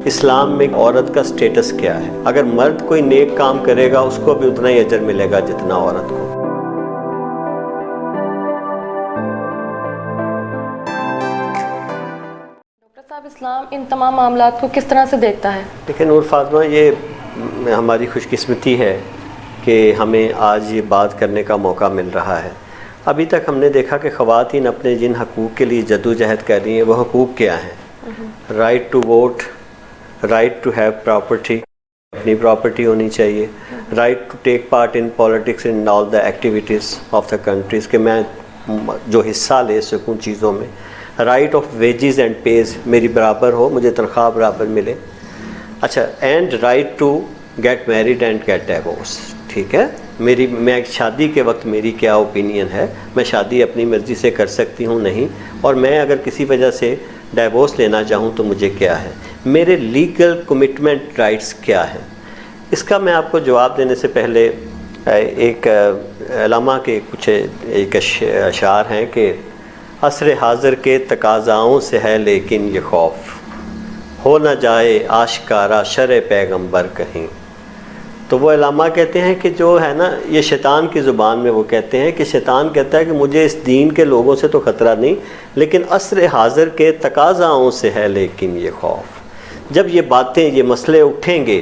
اسلام میں عورت کا سٹیٹس کیا ہے؟ اگر مرد کوئی نیک کام کرے گا اس کو بھی اتنا ہی اجر ملے گا جتنا عورت کو۔ ڈاکٹر صاحب، اسلام ان تمام معاملات کو کس طرح سے دیکھتا ہے؟ لیکن نور فاطمہ، یہ ہماری خوش قسمتی ہے کہ ہمیں آج یہ بات کرنے کا موقع مل رہا ہے۔ ابھی تک ہم نے دیکھا کہ خواتین اپنے جن حقوق کے لیے جدوجہد کر رہی ہیں وہ حقوق کیا ہیں؟ Right to vote, right to have property, اپنی پراپرٹی ہونی چاہیے، right to take part in politics in all the activities of the countries, کہ میں جو حصہ لے سکوں چیزوں میں، right of wages and pays, میری برابر ہو، مجھے تنخواہ برابر ملے، اچھا، and right to get married and get divorce, ٹھیک ہے، میں شادی کے وقت میری کیا اوپینین ہے، میں شادی اپنی مرضی سے کر سکتی ہوں نہیں، اور میں اگر کسی وجہ سے ڈیورس لینا چاہوں تو مجھے کیا ہے، میرے لیگل کمٹمنٹ رائٹس کیا ہے۔ اس کا میں آپ کو جواب دینے سے پہلے ایک علامہ کے کچھ ایک اشعار ہیں کہ عصر حاضر کے تقاضاؤں سے ہے لیکن یہ خوف، ہو نہ جائے آشکارا شرع پیغمبر کہیں۔ تو وہ علامہ کہتے ہیں کہ جو ہے نا، یہ شیطان کی زبان میں وہ کہتے ہیں کہ شیطان کہتا ہے کہ مجھے اس دین کے لوگوں سے تو خطرہ نہیں، لیکن عصر حاضر کے تقاضاؤں سے ہے لیکن یہ خوف۔ جب یہ باتیں، یہ مسئلے اٹھیں گے،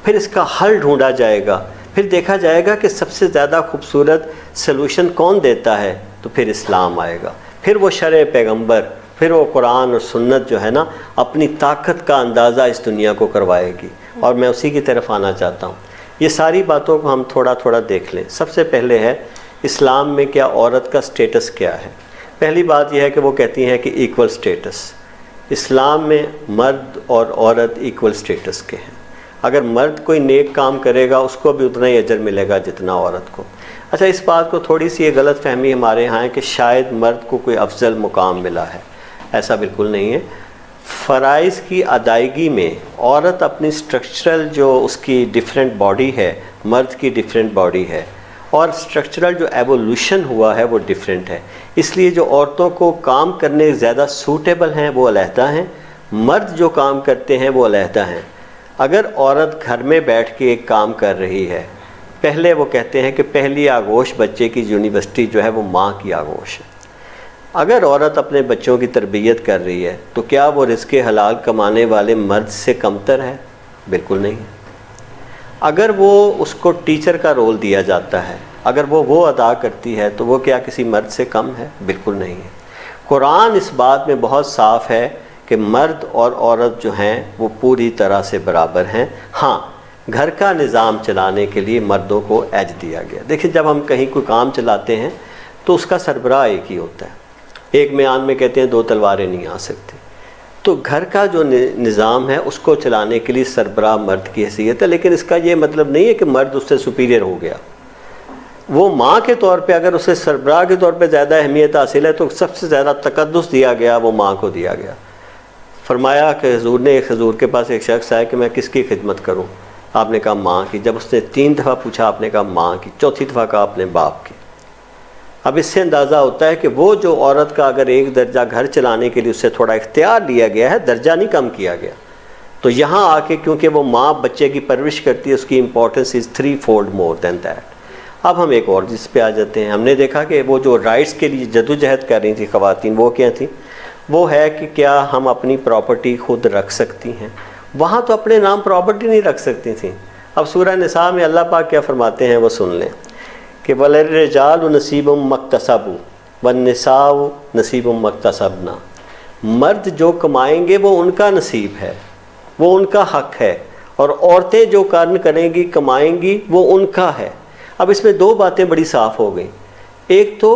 پھر اس کا حل ڈھونڈا جائے گا، پھر دیکھا جائے گا کہ سب سے زیادہ خوبصورت سلوشن کون دیتا ہے، تو پھر اسلام آئے گا، پھر وہ شرع پیغمبر، پھر وہ قرآن اور سنت جو ہے نا اپنی طاقت کا اندازہ اس دنیا کو کروائے گی، اور میں اسی کی طرف آنا چاہتا ہوں۔ یہ ساری باتوں کو ہم تھوڑا تھوڑا دیکھ لیں۔ سب سے پہلے ہے اسلام میں کیا عورت کا سٹیٹس کیا ہے؟ پہلی بات یہ ہے کہ وہ کہتی ہیں کہ ایکول سٹیٹس۔ اسلام میں مرد اور عورت ایکول سٹیٹس کے ہیں۔ اگر مرد کوئی نیک کام کرے گا اس کو بھی اتنا ہی اجر ملے گا جتنا عورت کو۔ اچھا، اس بات کو تھوڑی سی یہ غلط فہمی ہمارے ہاں ہے کہ شاید مرد کو کوئی افضل مقام ملا ہے، ایسا بالکل نہیں ہے۔ فرائض کی ادائیگی میں عورت اپنی سٹرکچرل جو اس کی ڈیفرنٹ باڈی ہے، مرد کی ڈیفرنٹ باڈی ہے، اور سٹرکچرل جو ایوولوشن ہوا ہے وہ ڈیفرنٹ ہے، اس لیے جو عورتوں کو کام کرنے زیادہ سوٹیبل ہیں وہ علیحدہ ہیں، مرد جو کام کرتے ہیں وہ علیحدہ ہیں۔ اگر عورت گھر میں بیٹھ کے ایک کام کر رہی ہے، پہلے وہ کہتے ہیں کہ پہلی آغوش بچے کی یونیورسٹی جو ہے وہ ماں کی آغوش ہے۔ اگر عورت اپنے بچوں کی تربیت کر رہی ہے تو کیا وہ رزق حلال کمانے والے مرد سے کمتر ہے؟ بالکل نہیں ہے۔ اگر وہ اس کو ٹیچر کا رول دیا جاتا ہے، اگر وہ ادا کرتی ہے تو وہ کیا کسی مرد سے کم ہے؟ بالکل نہیں ہے۔ قرآن اس بات میں بہت صاف ہے کہ مرد اور عورت جو ہیں وہ پوری طرح سے برابر ہیں۔ ہاں، گھر کا نظام چلانے کے لیے مردوں کو ایج دیا گیا۔ دیکھیں، جب ہم کہیں کوئی کام چلاتے ہیں تو اس کا سربراہ ایک ہی ہوتا ہے۔ ایک میان میں کہتے ہیں دو تلواریں نہیں آ سکتی۔ تو گھر کا جو نظام ہے اس کو چلانے کے لیے سربراہ مرد کی حیثیت ہے، لیکن اس کا یہ مطلب نہیں ہے کہ مرد اس سے سپیریئر ہو گیا۔ وہ ماں کے طور پہ اگر اسے سربراہ کے طور پہ زیادہ اہمیت حاصل ہے تو سب سے زیادہ تقدس دیا گیا وہ ماں کو دیا گیا۔ فرمایا کہ حضور نے، ایک حضور کے پاس ایک شخص آیا کہ میں کس کی خدمت کروں؟ آپ نے کہا ماں کی۔ جب اس نے 3 دفعہ پوچھا آپ نے کہا ماں کی، 4تھی دفعہ کہا اپنے باپ کی۔ اب اس سے اندازہ ہوتا ہے کہ وہ جو عورت کا اگر ایک درجہ گھر چلانے کے لیے اس سے تھوڑا اختیار لیا گیا ہے، درجہ نہیں کم کیا گیا، تو یہاں آ کے کیونکہ وہ ماں بچے کی پرورش کرتی ہے، اس کی importance is 3 fold more than that. اب ہم ایک اور چیز پہ آ جاتے ہیں۔ ہم نے دیکھا کہ وہ جو رائٹس کے لیے جدوجہد کر رہی تھی خواتین، وہ کیا تھیں؟ وہ ہے کہ کیا ہم اپنی پراپرٹی خود رکھ سکتی ہیں؟ وہاں تو اپنے نام پراپرٹی نہیں رکھ سکتی تھیں۔ اب سورہ نساء میں اللہ پاک کیا فرماتے ہیں وہ سن لیں کہ وَلِلرِّجَالُ نَصِیبٌ مَّا اكْتَسَبُوا وَالنِّسَاءُ نَصِیبٌ مَّا اكْتَسَبْنَا۔ مرد جو کمائیں گے وہ ان کا نصیب ہے، وہ ان کا حق ہے، اور عورتیں جو کام کریں گی، کمائیں گی، وہ ان کا ہے۔ اب اس میں 2 باتیں بڑی صاف ہو گئیں۔ ایک تو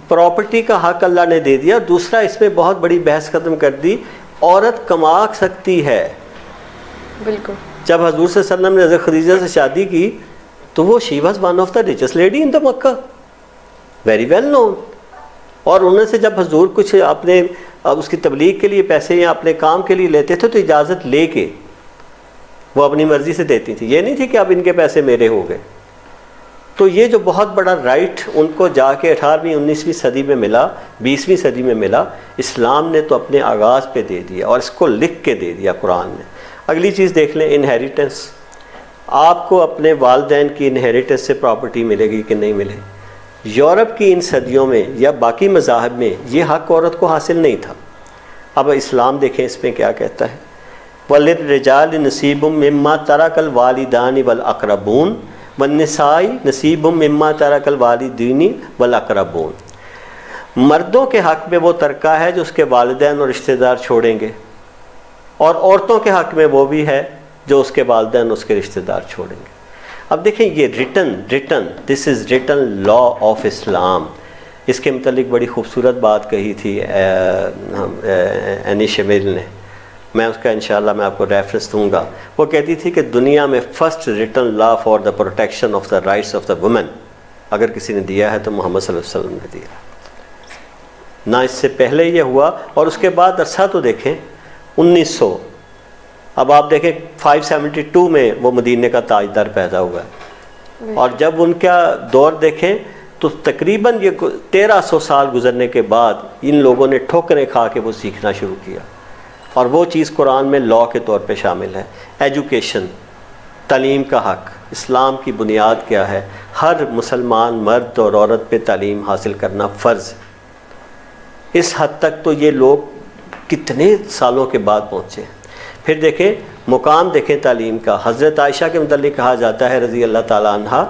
پراپرٹی کا حق اللہ نے دے دیا، دوسرا اس میں بہت بڑی بحث ختم کر دی، عورت کما سکتی ہے۔ بالکل۔ جب حضور صلی اللہ علیہ وسلم نے حضرت خدیجہ سے شادی کی تو وہ she was one of the richest lady in the Mecca, very well known, اور انہوں سے جب حضور کچھ اپنے اس کی تبلیغ کے لیے پیسے یا اپنے کام کے لیے لیتے تھے تو اجازت لے کے وہ اپنی مرضی سے دیتی تھی، یہ نہیں تھی کہ اب ان کے پیسے میرے ہو گئے۔ تو یہ جو بہت بڑا رائٹ ان کو جا کے 18ویں 19ویں صدی میں ملا، 20ویں صدی میں ملا، اسلام نے تو اپنے آغاز پہ دے دیا، اور اس کو لکھ کے دے دیا قرآن نے۔ اگلی چیز دیکھ لیں انہیریٹنس. آپ کو اپنے والدین کی انہیریٹنس سے پراپرٹی ملے گی کہ نہیں ملے. یورپ کی ان صدیوں میں یا باقی مذاہب میں یہ حق عورت کو حاصل نہیں تھا. اب اسلام دیکھیں اس میں کیا کہتا ہے. وَلِلرِّجَالِ نَصِيبٌ مِّمَّا تَرَكَ الْوَالِدَانِ وَالْأَقْرَبُونَ وَالنِّسَاءِ نَصِيبٌ مِّمَّا تَرَكَ الْوَالِدَانِ وَالْأَقْرَبُونَ. مردوں کے حق میں وہ ترکہ ہے جو اس کے والدین اور رشتہ دار چھوڑیں گے, اور عورتوں کے حق میں وہ بھی ہے جو اس کے والدین اس کے رشتہ دار چھوڑیں گے. اب دیکھیں یہ written this is written law of Islam. اس کے متعلق بڑی خوبصورت بات کہی تھی اینی شمیل نے, میں اس کا انشاءاللہ میں آپ کو ریفرنس دوں گا. وہ کہتی تھی کہ دنیا میں first return law for the protection of the rights of the woman اگر کسی نے دیا ہے تو محمد صلی اللہ علیہ وسلم نے دیا. نہ اس سے پہلے یہ ہوا, اور اس کے بعد عرصہ تو دیکھیں 1900, اب آپ دیکھیں 572 میں وہ مدینے کا تاجدار پیدا ہوا ہے, اور جب ان کا دور دیکھیں تو تقریباً یہ 1300 سال گزرنے کے بعد ان لوگوں نے ٹھوکریں کھا کے وہ سیکھنا شروع کیا, اور وہ چیز قرآن میں لاء کے طور پہ شامل ہے. ایجوکیشن, تعلیم کا حق. اسلام کی بنیاد کیا ہے؟ ہر مسلمان مرد اور عورت پہ تعلیم حاصل کرنا فرض. اس حد تک تو یہ لوگ کتنے سالوں کے بعد پہنچے. پھر دیکھیں مقام دیکھیں تعلیم کا. حضرت عائشہ کے متعلق کہا جاتا ہے رضی اللہ تعالیٰ عنہ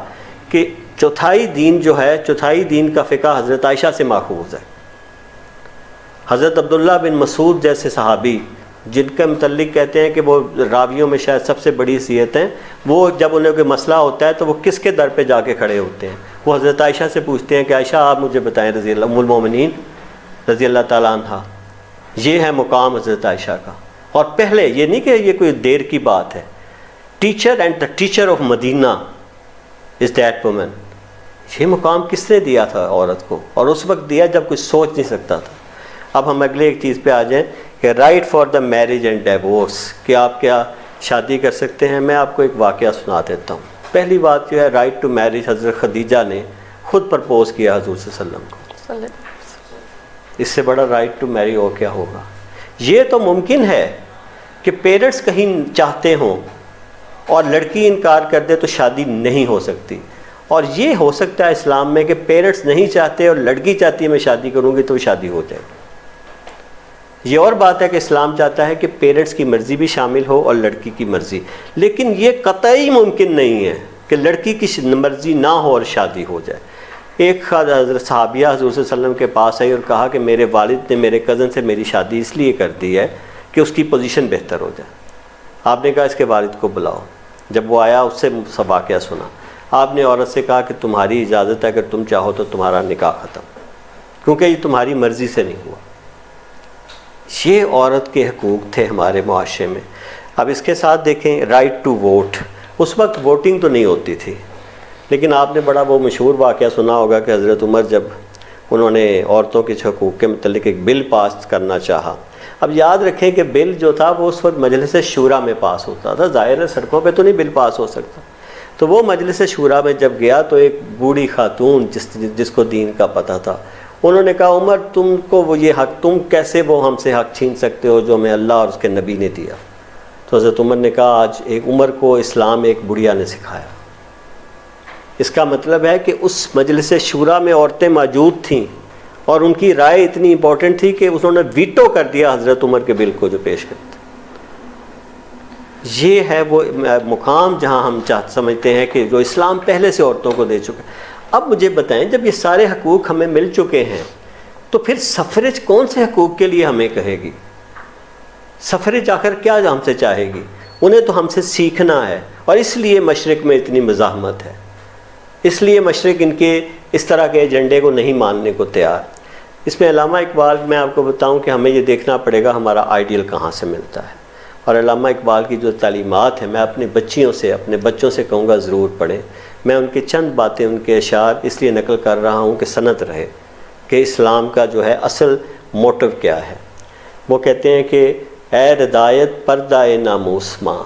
کہ چوتھائی دین جو ہے, چوتھائی دین کا فقہ حضرت عائشہ سے ماخوذ ہے. حضرت عبداللہ بن مسعود جیسے صحابی جن کے متعلق کہتے ہیں کہ وہ راویوں میں شاید سب سے بڑی حیثیت ہیں, وہ جب انہیں کوئی مسئلہ ہوتا ہے تو وہ کس کے در پہ جا کے کھڑے ہوتے ہیں؟ وہ حضرت عائشہ سے پوچھتے ہیں کہ عائشہ آپ مجھے بتائیں رضی اللہ, ام المومنین رضی اللہ تعالیٰ عنہ. یہ ہے مقام حضرت عائشہ کا. اور پہلے یہ نہیں کہ یہ کوئی دیر کی بات ہے. Teacher and the teacher of Medina is that woman. یہ مقام کس نے دیا تھا عورت کو؟ اور اس وقت دیا جب کوئی سوچ نہیں سکتا تھا. اب ہم اگلے ایک چیز پہ آ جائیں کہ right for the marriage and divorce, کہ آپ کیا شادی کر سکتے ہیں. میں آپ کو ایک واقعہ سنا دیتا ہوں. پہلی بات جو ہے رائٹ ٹو میرج حضرت خدیجہ نے خود پرپوز کیا حضور صلی اللہ علیہ وسلم کو. اس سے بڑا رائٹ ٹو میری اور کیا ہوگا؟ یہ تو ممکن ہے کہ پیرنٹس کہیں چاہتے ہوں اور لڑکی انکار کر دے تو شادی نہیں ہو سکتی, اور یہ ہو سکتا ہے اسلام میں کہ پیرنٹس نہیں چاہتے اور لڑکی چاہتی ہے میں شادی کروں گی تو شادی ہو جائے. یہ اور بات ہے کہ اسلام چاہتا ہے کہ پیرنٹس کی مرضی بھی شامل ہو اور لڑکی کی مرضی, لیکن یہ قطعی ممکن نہیں ہے کہ لڑکی کی مرضی نہ ہو اور شادی ہو جائے. ایک حضرت صحابیہ حضور صلی اللہ علیہ وسلم کے پاس آئی اور کہا کہ میرے والد نے میرے کزن سے میری شادی اس لیے کر دی ہے کہ اس کی پوزیشن بہتر ہو جائے. آپ نے کہا اس کے والد کو بلاؤ. جب وہ آیا اس سے سب واقعہ سنا. آپ نے عورت سے کہا کہ تمہاری اجازت ہے, اگر تم چاہو تو تمہارا نکاح ختم, کیونکہ یہ تمہاری مرضی سے نہیں ہوا. یہ عورت کے حقوق تھے ہمارے معاشرے میں. اب اس کے ساتھ دیکھیں رائٹ ٹو ووٹ. اس وقت ووٹنگ تو نہیں ہوتی تھی, لیکن آپ نے بڑا وہ مشہور واقعہ سنا ہوگا کہ حضرت عمر جب انہوں نے عورتوں کے حقوق کے متعلق ایک بل پاس کرنا چاہا. اب یاد رکھیں کہ بل جو تھا وہ اس وقت مجلس شورا میں پاس ہوتا تھا. ظاہر ہے سڑکوں پہ تو نہیں بل پاس ہو سکتا. تو وہ مجلس شورا میں جب گیا تو ایک بوڑھی خاتون جس کو دین کا پتہ تھا, انہوں نے کہا عمر تم کو وہ یہ حق, تم کیسے وہ ہم سے حق چھین سکتے ہو جو ہمیں اللہ اور اس کے نبی نے دیا. تو حضرت عمر نے کہا آج ایک عمر کو اسلام ایک بڑھیا نے سکھایا. اس کا مطلب ہے کہ اس مجلس شورا میں عورتیں موجود تھیں اور ان کی رائے اتنی امپورٹنٹ تھی کہ انہوں نے ویٹو کر دیا حضرت عمر کے بل کو جو پیش کرتے. یہ ہے وہ مقام جہاں ہم سمجھتے ہیں کہ جو اسلام پہلے سے عورتوں کو دے چکا. اب مجھے بتائیں جب یہ سارے حقوق ہمیں مل چکے ہیں تو پھر سفرج کون سے حقوق کے لیے ہمیں کہے گی؟ سفرج آخر کیا ہم سے چاہے گی؟ انہیں تو ہم سے سیکھنا ہے, اور اس لیے مشرق میں اتنی مزاحمت ہے. اس لیے مشرق ان کے اس طرح کے ایجنڈے کو نہیں ماننے کو تیار. اس میں علامہ اقبال, میں آپ کو بتاؤں کہ ہمیں یہ دیکھنا پڑے گا ہمارا آئیڈیل کہاں سے ملتا ہے. اور علامہ اقبال کی جو تعلیمات ہیں میں اپنے بچوں سے کہوں گا ضرور پڑھیں. میں ان کی چند باتیں, ان کے اشعار اس لیے نقل کر رہا ہوں کہ سند رہے کہ اسلام کا جو ہے اصل موٹو کیا ہے. وہ کہتے ہیں کہ اے ردایت پردہ ناموس ماں,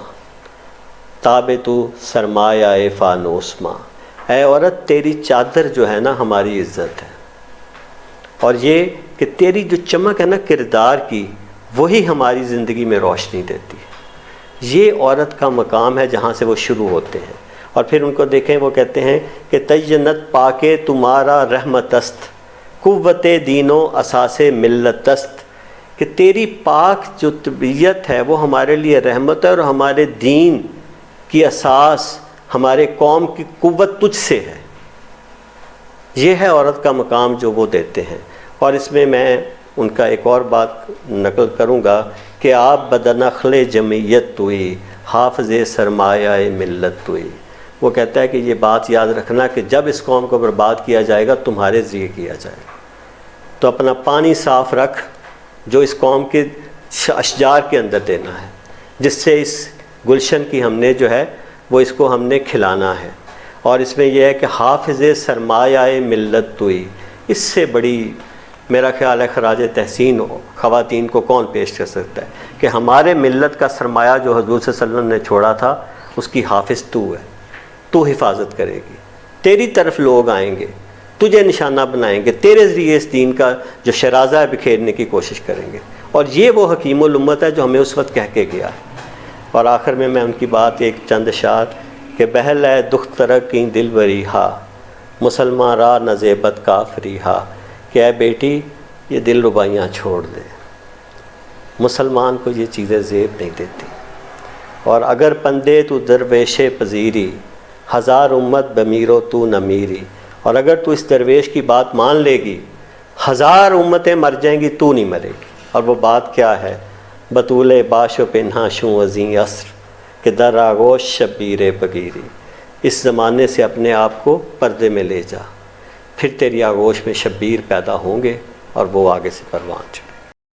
تاب تو سرمایہ فانوس ماں. اے عورت تیری چادر جو ہے نا ہماری عزت ہے, اور یہ کہ تیری جو چمک ہے نا کردار کی وہی ہماری زندگی میں روشنی دیتی ہے. یہ عورت کا مقام ہے جہاں سے وہ شروع ہوتے ہیں۔ اور پھر ان کو دیکھیں، وہ کہتے ہیں کہ تجنت پاکے تمہارا رحمت است، قوت دین و اساس ملت است، کہ تیری پاک جو طبیعت ہے وہ ہمارے لیے رحمت ہے، اور ہمارے دین کی اساس، ہمارے قوم کی قوت تجھ سے ہے۔ یہ ہے عورت کا مقام جو وہ دیتے ہیں۔ اور اس میں ان کا ایک اور بات نقل کروں گا کہ آپ بدنخل جمعیت توئی، حافظ سرمایہ ملت توئی۔ وہ کہتا ہے کہ یہ بات یاد رکھنا کہ جب اس قوم کو برباد کیا جائے گا تمہارے ذریعے کیا جائے گا، تو اپنا پانی صاف رکھ جو اس قوم کے اشجار کے اندر دینا ہے، جس سے اس گلشن کی ہم نے جو ہے وہ اس کو ہم نے کھلانا ہے۔ اور اس میں یہ ہے کہ حافظ سرمایہ ملت توئی، اس سے بڑی میرا خیال ہے خراج تحسین خواتین کو کون پیش کر سکتا ہے کہ ہمارے ملت کا سرمایہ جو حضور صلی اللہ علیہ وسلم نے چھوڑا تھا اس کی حافظ تو ہے، تو حفاظت کرے گی، تیری طرف لوگ آئیں گے، تجھے نشانہ بنائیں گے، تیرے ذریعے اس دین کا جو شرازہ ہے بکھیرنے کی کوشش کریں گے۔ اور یہ وہ حکیم الامت ہے جو ہمیں اس وقت کہہ کے گیا ہے۔ اور آخر میں ان کی بات ایک چند اشعار کہ بہل ہے دکھ ترک دل بری ہا، مسلمان را نزیبت کافری ہا، کہ اے بیٹی یہ دل ربائیاں چھوڑ دے، مسلمان کو یہ چیزیں زیب نہیں دیتی۔ اور اگر پندے تو درویش پذیری، ہزار امت بمیرو تو نمیری، اور اگر تو اس درویش کی بات مان لے گی، ہزار امتیں مر جائیں گی تو نہیں مرے گی۔ اور وہ بات کیا ہے؟ بطول باش و پنہا شوں عظیم عصر، کہ در آغوش شبیر بگیری، اس زمانے سے اپنے آپ کو پردے میں لے جا، پھر تیری آغوش میں شبیر پیدا ہوں گے اور وہ آگے سے پروان چڑھیں۔